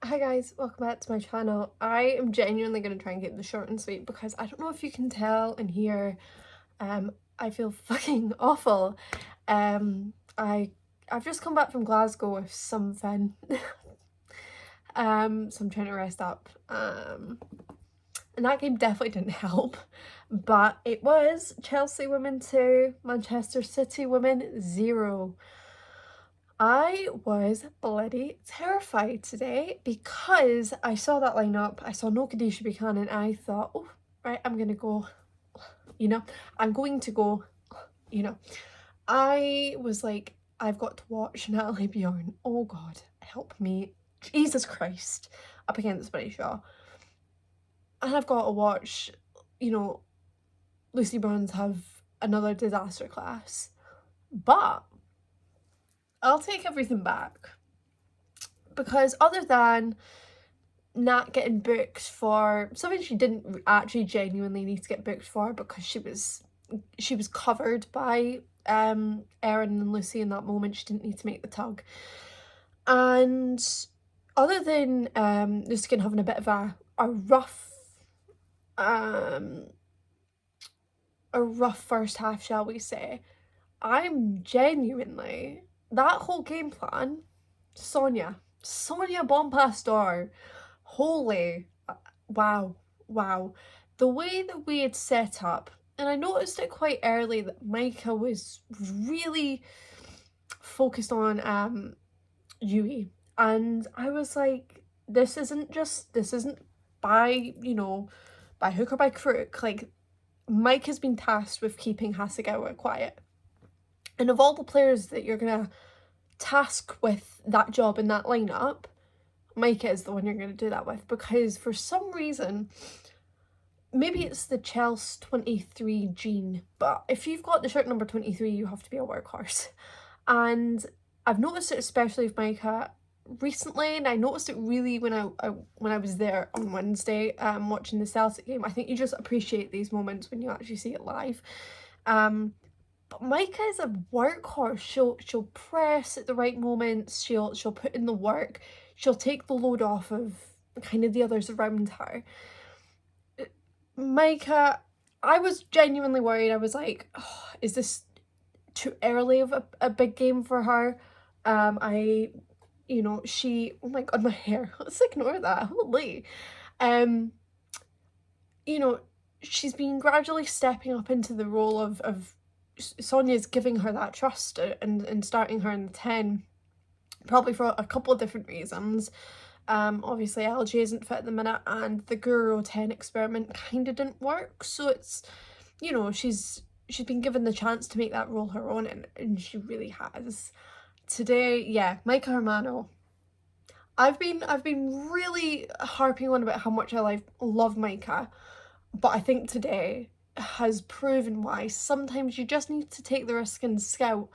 Hi guys, welcome back to my channel. I am genuinely going to try and keep this short and sweet because I don't know if you can tell and hear, I feel fucking awful. I've just come back from Glasgow with something, so I'm trying to rest up. And that game definitely didn't help, but it was Chelsea women 2, Manchester City women 0. I was bloody terrified today because I saw that lineup. I saw no Khadijah Buchanan and I thought, oh, right, I'm going to go, I'm going to go, I was like, I've got to watch Natalie Bjorn. Oh God, help me. Jesus Christ, up against Buddy Shaw. And I've got to watch, Lucy Burns have another disaster class. But I'll take everything back. Because other than Nat getting booked for something she didn't actually genuinely need to get booked for because she was covered by Erin and Lucy in that moment. She didn't need to make the tug. And other than Lucy having a bit of a rough first half, shall we say, I'm genuinely, that whole game plan, Sonia Bonpastor, holy, wow. The way that we had set up, and I noticed it quite early that Micah was really focused on Yui, and I was like, this isn't by, by hook or by crook, like, Mike has been tasked with keeping Hasegawa quiet. And of all the players that you're gonna task with that job in that lineup, Micah is the one you're going to do that with, because for some reason, maybe it's the Chelsea 23 gene, but if you've got the shirt number 23, you have to be a workhorse. And I've noticed it especially with Micah recently, and I noticed it really when I was there on Wednesday watching the Celtic game. I think you just appreciate these moments when you actually see it live. But Micah is a workhorse. She'll press at the right moments. She'll put in the work. She'll take the load off of kind of the others around her. Micah, I was genuinely worried. I was like, oh, is this too early of a big game for her? Oh my God, my hair. Let's ignore that. Holy. She's been gradually stepping up into the role of Sonia's giving her that trust and starting her in the 10, probably for a couple of different reasons. Obviously LG isn't fit at the minute and the Guru 10 experiment kind of didn't work, so it's, she's been given the chance to make that role her own, and she really has. Today, yeah, Micah Hermano. I've been really harping on about how much I love Micah, but I think today has proven why sometimes you just need to take the risk and scout,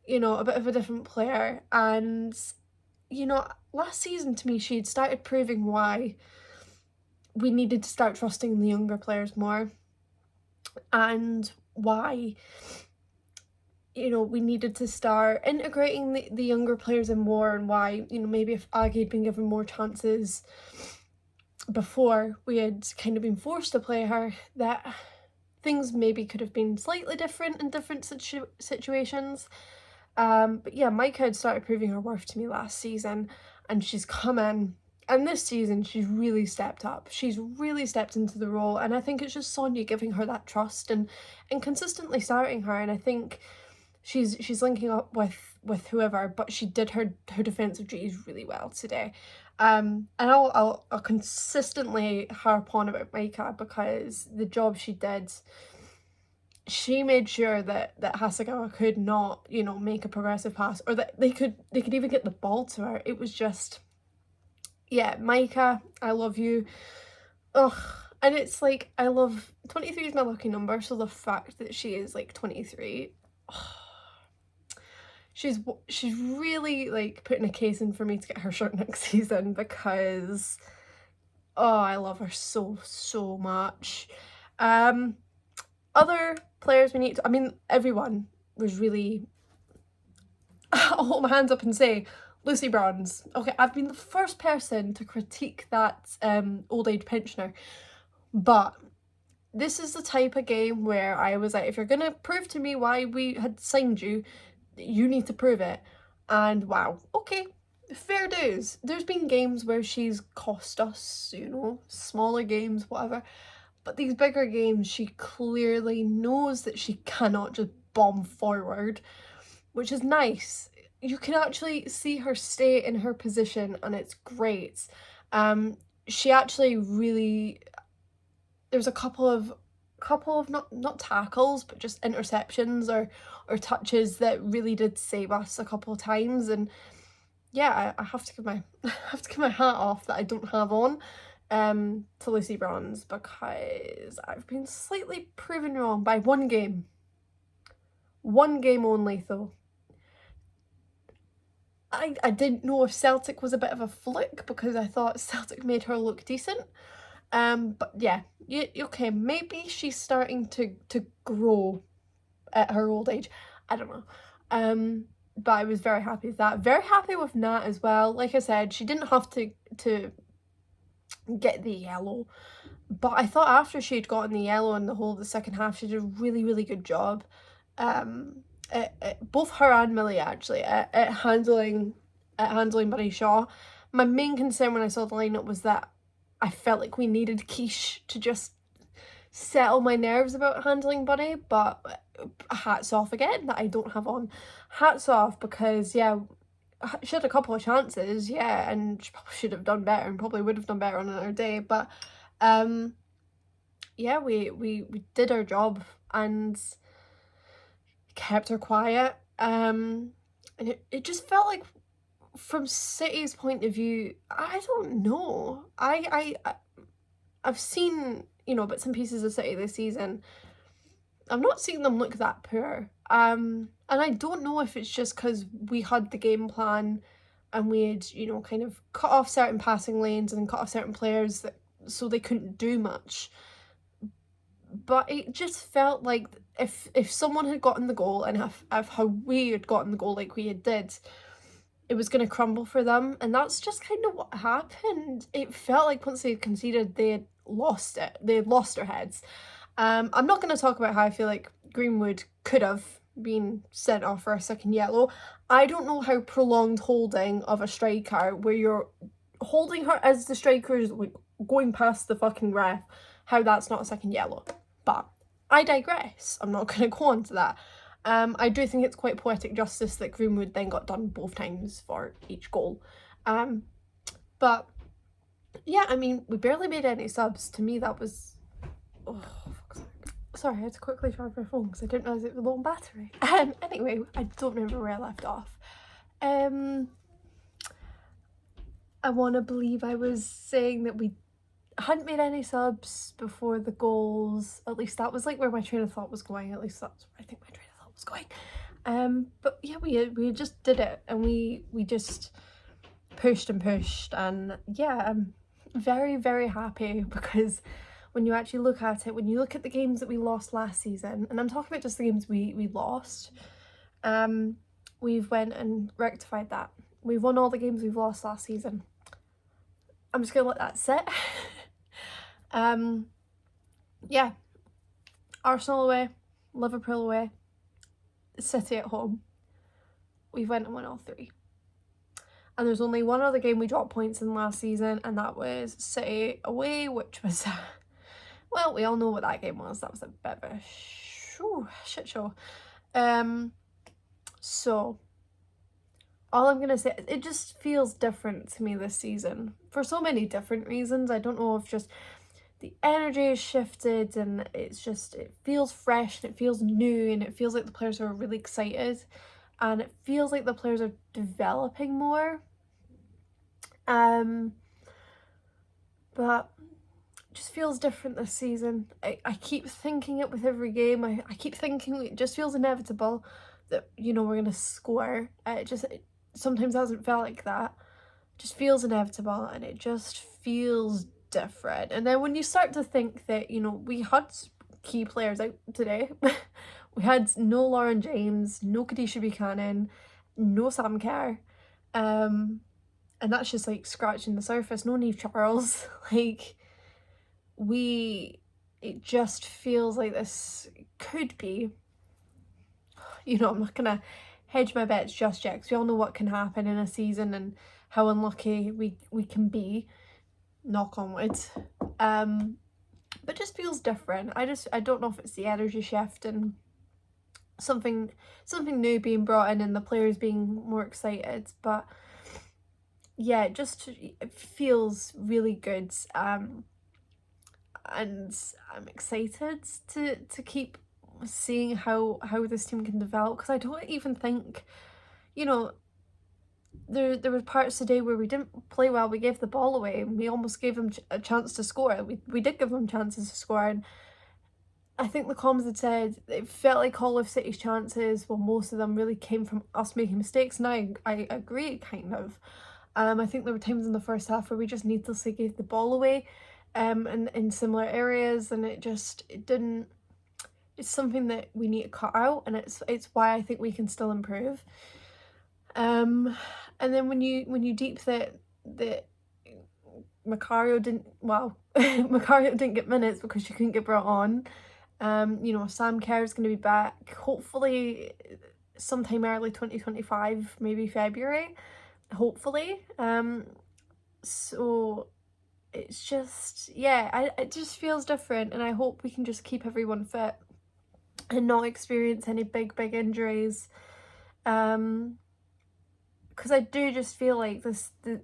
a bit of a different player. And, last season to me, she'd started proving why we needed to start trusting the younger players more, and why, we needed to start integrating the younger players in more, and why, maybe if Aggie had been given more chances before we had kind of been forced to play her, that things maybe could have been slightly different in different situations. But yeah, Micah had started proving her worth to me last season, and she's come in, and this season she's really stepped up. She's really stepped into the role, and I think it's just Sonia giving her that trust and consistently starting her. And I think she's linking up with whoever, but she did her defensive duties really well today. And I'll consistently harp on about Micah because the job she did, she made sure that Hasegawa could not, make a progressive pass, or that they could even get the ball to her. It was just, yeah, Micah, I love you. Ugh. And it's like, I love, 23 is my lucky number, so the fact that she is like 23, she's really like putting a case in for me to get her shirt next season, because I love her so much. Other players we need to, everyone was really, I'll hold my hands up and say, Lucy Bronze. Okay, I've been the first person to critique that old age pensioner, but this is the type of game where I was like, if you're gonna prove to me why we had signed you, you need to prove it. And wow, okay, fair dues. There's been games where she's cost us, you know, smaller games, whatever. But these bigger games, she clearly knows that she cannot just bomb forward, which is nice. You can actually see her stay in her position, and it's great. She actually really, there's a couple of not tackles, but just interceptions or touches that really did save us a couple of times. And yeah, I have to give my I have to give my hat off that I don't have on to Lucy Bronze, because I've been slightly proven wrong by one game. One game only though. I didn't know if Celtic was a bit of a fluke, because I thought Celtic made her look decent. But yeah, okay, maybe she's starting to grow at her old age. I don't know. But I was very happy with that. Very happy with Nat as well. Like I said, she didn't have to get the yellow, but I thought after she'd gotten the yellow in the whole of the second half, she did a really, really good job. Both her and Millie actually at handling Bunny Shaw. My main concern when I saw the lineup was that I felt like we needed Quiche to just settle my nerves about handling Bunny, but hats off again that I don't have on. Hats off, because yeah, she had a couple of chances, yeah, and she probably should have done better and probably would have done better on another day, but yeah, we did our job and kept her quiet. And it just felt like, from City's point of view, I don't know. I've seen, you know, bits and pieces of City this season. I'm not seeing them look that poor. And I don't know if it's just because we had the game plan and we had, you know, kind of cut off certain passing lanes and cut off certain players so they couldn't do much. But it just felt like if someone had gotten the goal, and if how we had gotten the goal like we did, it was going to crumble for them. And that's just kind of what happened. It felt like once they conceded, they had lost it. They had lost their heads. I'm not going to talk about how I feel like Greenwood could have been sent off for a second yellow. I don't know how prolonged holding of a striker, where you're holding her as the striker's like going past the fucking ref, how that's not a second yellow. But I digress. I'm not going to go on to that. I do think it's quite poetic justice that Greenwood then got done both times for each goal. But yeah, I mean, we barely made any subs. To me, that was... Oh, fuck's sake. Sorry, I had to quickly charge my phone because I didn't realise it was low on battery. Anyway, I don't remember where I left off. I want to believe I was saying that we hadn't made any subs before the goals. At least that was like where my train of thought was going. At least that's where I think my train of thought was going. But yeah, we just did it, and we just pushed and pushed, and yeah, I'm very, very happy, because when you actually look at it, when you look at the games that we lost last season, and I'm talking about just the games we lost, we've went and rectified that. We've won all the games we've lost last season. I'm just gonna let that sit. Yeah, Arsenal away, Liverpool away, City at home. We went and won all three. And there's only one other game we dropped points in last season, and that was City away, which was, well, we all know what that game was. That was a bit of a shit show. So, all I'm going to say, it just feels different to me this season. For so many different reasons. I don't know if just the energy has shifted, and it's just, it feels fresh, and it feels new, and it feels like the players are really excited. And it feels like the players are developing more. But it just feels different this season. I keep thinking it with every game. I keep thinking it just feels inevitable that, you know, we're going to score. It sometimes hasn't felt like that. It just feels inevitable, and it just feels different. And then when you start to think that, you know, we had key players out today. We had no Lauren James, no Kadisha Buchanan, no Sam Kerr. And that's just like scratching the surface. No Niamh Charles. Like, it just feels like this could be, I'm not gonna hedge my bets just yet, because we all know what can happen in a season and how unlucky we can be, knock on wood. But just feels different. I don't know if it's the energy shift and something new being brought in and the players being more excited, but yeah, it feels really good. And I'm excited to keep seeing how this team can develop, because I don't even think, there were parts today where we didn't play well. We gave the ball away and we almost gave them a chance to score. We did give them chances to score, and I think the comms had said it felt like all of City's chances, well, most of them really came from us making mistakes, and I agree, kind of. I think there were times in the first half where we just needlessly gave the ball away, in similar areas, and it didn't. It's something that we need to cut out, and it's why I think we can still improve. And then when you deep that Macario Macario didn't get minutes because she couldn't get brought on. Sam Kerr is going to be back hopefully sometime early 2025, maybe February, hopefully. So it's just, it just feels different, and I hope we can just keep everyone fit and not experience any big injuries. Because I do just feel like the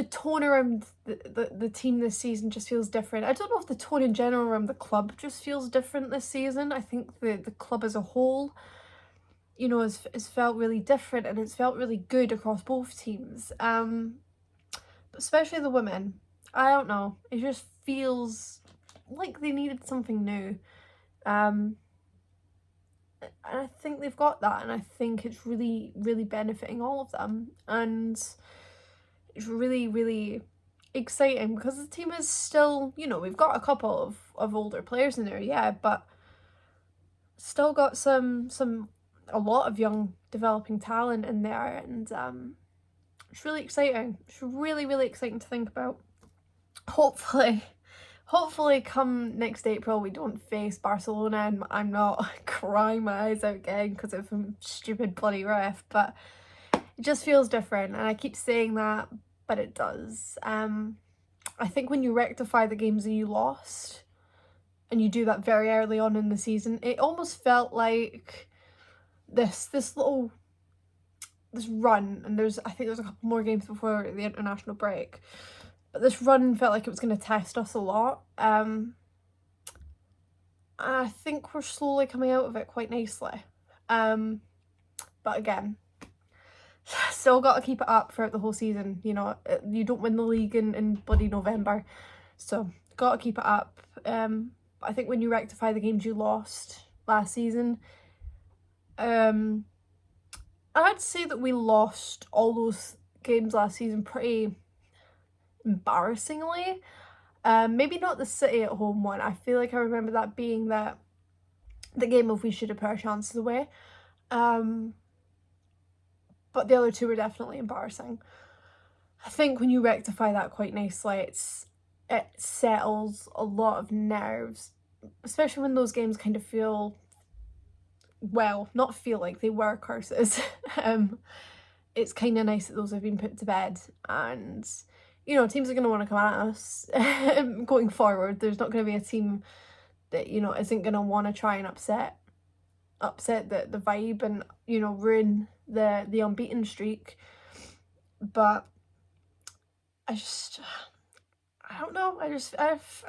tone around the team this season just feels different. I don't know if the tone in general around the club just feels different this season. I think the club as a whole, has felt really different, and it's felt really good across both teams. Especially the women. I don't know. It just feels like they needed something new. And I think they've got that, and I think it's really, really benefiting all of them. And it's really, really exciting, because the team is still, we've got a couple of older players in there, yeah, but still got a lot of young developing talent in there, and it's really exciting. It's really, really exciting to think about. Hopefully come next April we don't face Barcelona and I'm not crying my eyes out again because of some stupid bloody ref, but it just feels different, and I keep saying that, but it does. I think when you rectify the games that you lost, and you do that very early on in the season, it almost felt like this run, and I think there's a couple more games before the international break, but this run felt like it was going to test us a lot. I think we're slowly coming out of it quite nicely. But again, still got to keep it up throughout the whole season. You don't win the league in bloody November, so got to keep it up. I think when you rectify the games you lost last season, I'd say that we lost all those games last season pretty embarrassingly. Maybe not the City at home one. I feel like I remember that being the game of we should have put our chances away. But the other two were definitely embarrassing. I think when you rectify that quite nicely, it settles a lot of nerves, especially when those games kind of not feel like they were curses. It's kind of nice that those have been put to bed, and teams are going to want to come at us going forward. There's not going to be a team that isn't going to want to try and upset the vibe and ruin the unbeaten streak. But I don't know. I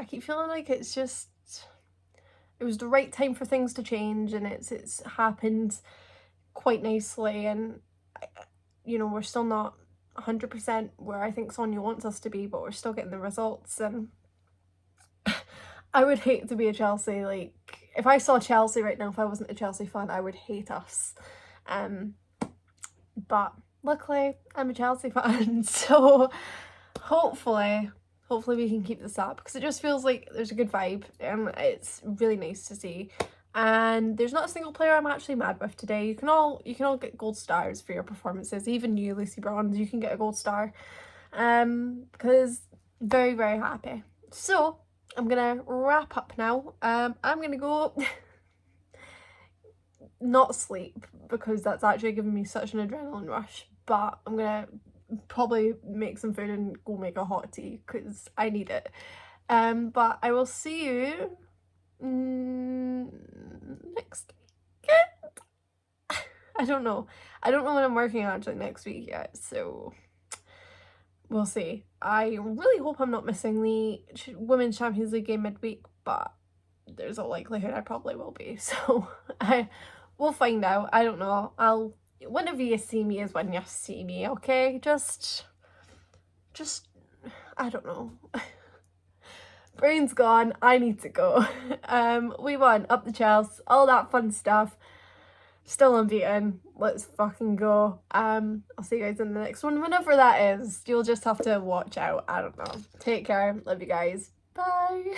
keep feeling like it was the right time for things to change, and it's happened quite nicely, and we're still not 100% where I think Sonia wants us to be, but we're still getting the results. And I would hate to be a Chelsea, like, if I saw Chelsea right now, if I wasn't a Chelsea fan, I would hate us. But luckily I'm a Chelsea fan, so hopefully we can keep this up, because it just feels like there's a good vibe, and it's really nice to see. And there's not a single player I'm actually mad with today. You can all get gold stars for your performances. Even you, Lucy Bronze, you can get a gold star. Because very, very happy. So I'm gonna wrap up now. I'm gonna go not sleep because that's actually giving me such an adrenaline rush. But I'm gonna probably make some food and go make a hot tea because I need it. But I will see you next weekend. I don't know when I'm working actually next week yet, so we'll see. I really hope I'm not missing the Women's Champions League game midweek, but there's a likelihood I probably will be, so we'll find out. I don't know. Whenever you see me is when you see me, okay? Just I don't know. Brain's gone, I need to go. We won, up the Chelsea, all that fun stuff. Still unbeaten. Let's fucking go. I'll see you guys in the next one, whenever that is. You'll just have to watch out. I don't know. Take care. Love you guys. Bye.